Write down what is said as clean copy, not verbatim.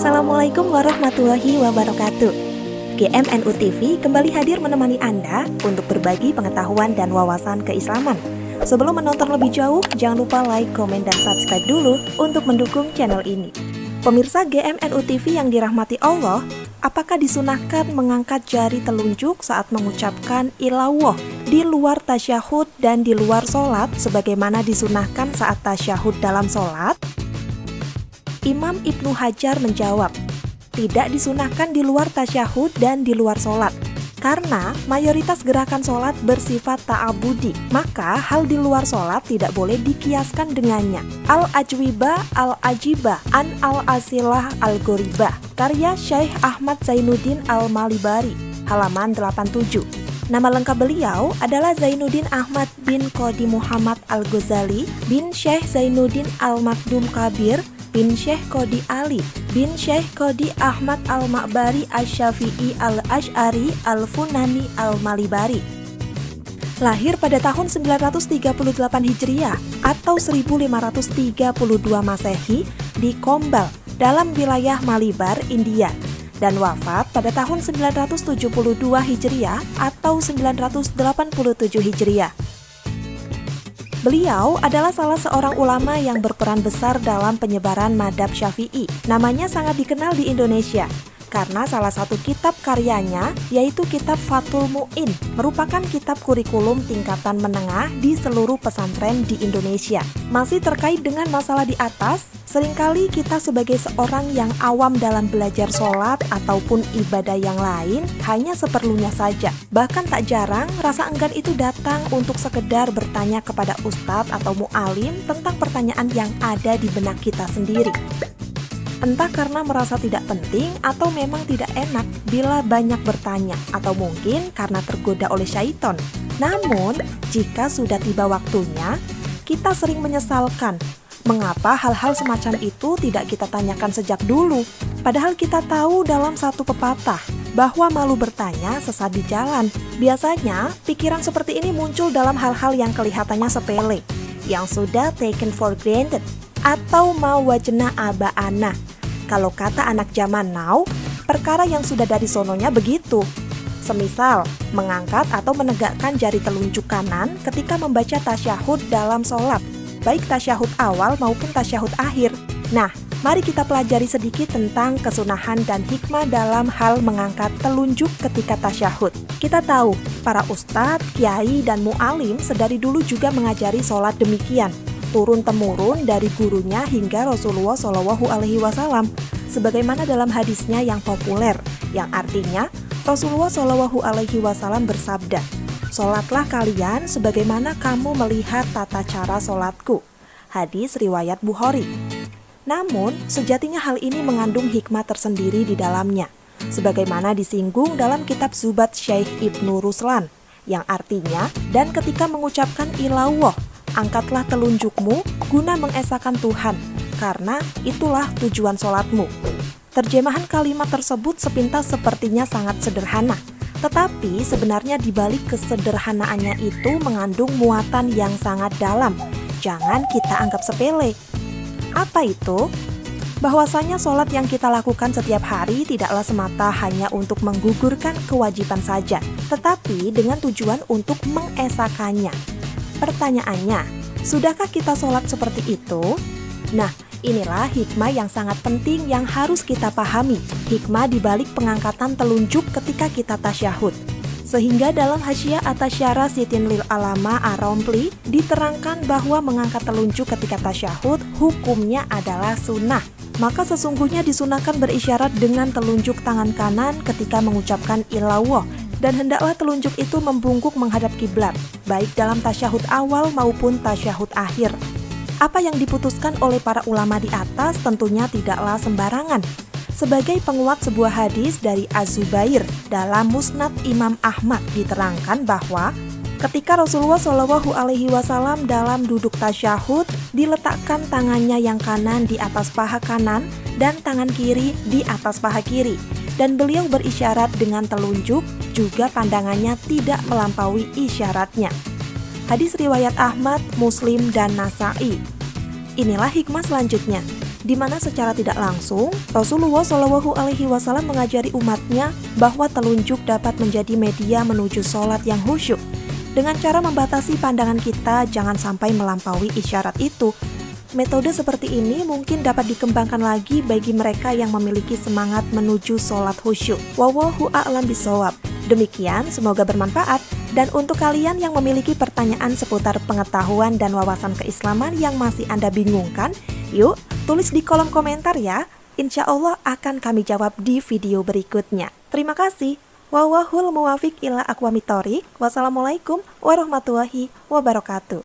Assalamualaikum warahmatullahi wabarakatuh. GMNU TV kembali hadir menemani Anda untuk berbagi pengetahuan dan wawasan keislaman. Sebelum menonton lebih jauh, jangan lupa like, komen, dan subscribe dulu untuk mendukung channel ini. Pemirsa GMNU TV yang dirahmati Allah, apakah disunahkan mengangkat jari telunjuk saat mengucapkan ilawah di luar tasyahud dan di luar sholat sebagaimana disunahkan saat tasyahud dalam sholat? Imam Ibnu Hajar menjawab, tidak disunahkan di luar tasyahud dan di luar sholat, karena mayoritas gerakan sholat bersifat ta'abudi, maka hal di luar sholat tidak boleh dikiaskan dengannya. Al-Ajwibah Al-Ajibah An Al-Asilah Al-Ghoribah, karya Syekh Ahmad Zainuddin Al-Malibari, halaman 87. Nama lengkap beliau adalah Zainuddin Ahmad bin Qodi Muhammad Al-Ghazali bin Syekh Zainuddin Al-Makdum Kabir bin Syekh Qodi Ali bin Syekh Qodi Ahmad Al-Ma'bari Asy-Syafi'i Al-Asy'ari Al-Funani Al-Malibari. Lahir pada tahun 938 Hijriah atau 1532 Masehi di Kombal dalam wilayah Malibar, India, dan wafat pada tahun 972 Hijriah atau 987 Hijriah. Beliau adalah salah seorang ulama yang berperan besar dalam penyebaran madhab Syafi'i. Namanya sangat dikenal di Indonesia karena salah satu kitab karyanya yaitu kitab Fathul Mu'in, merupakan kitab kurikulum tingkatan menengah di seluruh pesantren di Indonesia. Masih terkait dengan masalah di atas, seringkali kita sebagai seorang yang awam dalam belajar sholat ataupun ibadah yang lain hanya seperlunya saja. Bahkan tak jarang rasa enggan itu datang untuk sekedar bertanya kepada ustadz atau mu'alim tentang pertanyaan yang ada di benak kita sendiri. Entah karena merasa tidak penting atau memang tidak enak bila banyak bertanya, atau mungkin karena tergoda oleh syaiton. Namun, jika sudah tiba waktunya, kita sering menyesalkan mengapa hal-hal semacam itu tidak kita tanyakan sejak dulu. Padahal kita tahu dalam satu pepatah bahwa malu bertanya sesat di jalan. Biasanya, pikiran seperti ini muncul dalam hal-hal yang kelihatannya sepele, yang sudah taken for granted, atau mau wajna aba ana. Kalau kata anak zaman now, perkara yang sudah dari sononya begitu. Semisal, mengangkat atau menegakkan jari telunjuk kanan ketika membaca tasyahud dalam sholat, baik tasyahud awal maupun tasyahud akhir. Nah, mari kita pelajari sedikit tentang kesunahan dan hikmah dalam hal mengangkat telunjuk ketika tasyahud. Kita tahu, para ustadz, kiai, dan mu'alim sedari dulu juga mengajari sholat demikian, turun-temurun dari gurunya hingga Rasulullah SAW, sebagaimana dalam hadisnya yang populer, yang artinya Rasulullah SAW bersabda, "Sholatlah kalian sebagaimana kamu melihat tata cara sholatku." Hadis riwayat Bukhari. Namun, sejatinya hal ini mengandung hikmah tersendiri di dalamnya, sebagaimana disinggung dalam kitab Zubat Syekh Ibnu Ruslan, yang artinya, dan ketika mengucapkan ilawah, angkatlah telunjukmu guna mengesahkan Tuhan, karena itulah tujuan sholatmu. Terjemahan kalimat tersebut sepintas sepertinya sangat sederhana, tetapi sebenarnya di balik kesederhanaannya itu mengandung muatan yang sangat dalam. Jangan kita anggap sepele. Apa itu? Bahwasanya sholat yang kita lakukan setiap hari tidaklah semata hanya untuk menggugurkan kewajiban saja, tetapi dengan tujuan untuk mengesahkannya. Pertanyaannya, sudahkah kita sholat seperti itu? Nah, inilah hikmah yang sangat penting yang harus kita pahami, hikmah di balik pengangkatan telunjuk ketika kita tasyahud. Sehingga dalam Hasyiah atas Syarah Sitin Lil Alama Ar-Rompli diterangkan bahwa mengangkat telunjuk ketika tasyahud hukumnya adalah sunnah. Maka sesungguhnya disunahkan berisyarat dengan telunjuk tangan kanan ketika mengucapkan ilawah, dan hendaklah telunjuk itu membungkuk menghadap kiblat, baik dalam tasyahud awal maupun tasyahud akhir. Apa yang diputuskan oleh para ulama di atas tentunya tidaklah sembarangan. Sebagai penguat sebuah hadis dari Az-Zubair dalam Musnad Imam Ahmad diterangkan bahwa ketika Rasulullah SAW dalam duduk tasyahud diletakkan tangannya yang kanan di atas paha kanan dan tangan kiri di atas paha kiri, dan beliau berisyarat dengan telunjuk, juga pandangannya tidak melampaui isyaratnya. Hadis riwayat Ahmad, Muslim, dan Nasa'i. Inilah hikmah selanjutnya. di mana secara tidak langsung Rasulullah Shallallahu Alaihi Wasallam mengajari umatnya bahwa telunjuk dapat menjadi media menuju sholat yang khusyuk. Dengan cara membatasi pandangan kita jangan sampai melampaui isyarat itu. Metode seperti ini mungkin dapat dikembangkan lagi bagi mereka yang memiliki semangat menuju sholat khusyuk. Wallahu a'lam bishawab. Demikian, semoga bermanfaat. Dan untuk kalian yang memiliki pertanyaan seputar pengetahuan dan wawasan keislaman yang masih Anda bingungkan, yuk tulis di kolom komentar ya. Insya Allah akan kami jawab di video berikutnya. Terima kasih. Wallahul muwafiq ila aqwamit thoriq. Wassalamualaikum warahmatullahi wabarakatuh.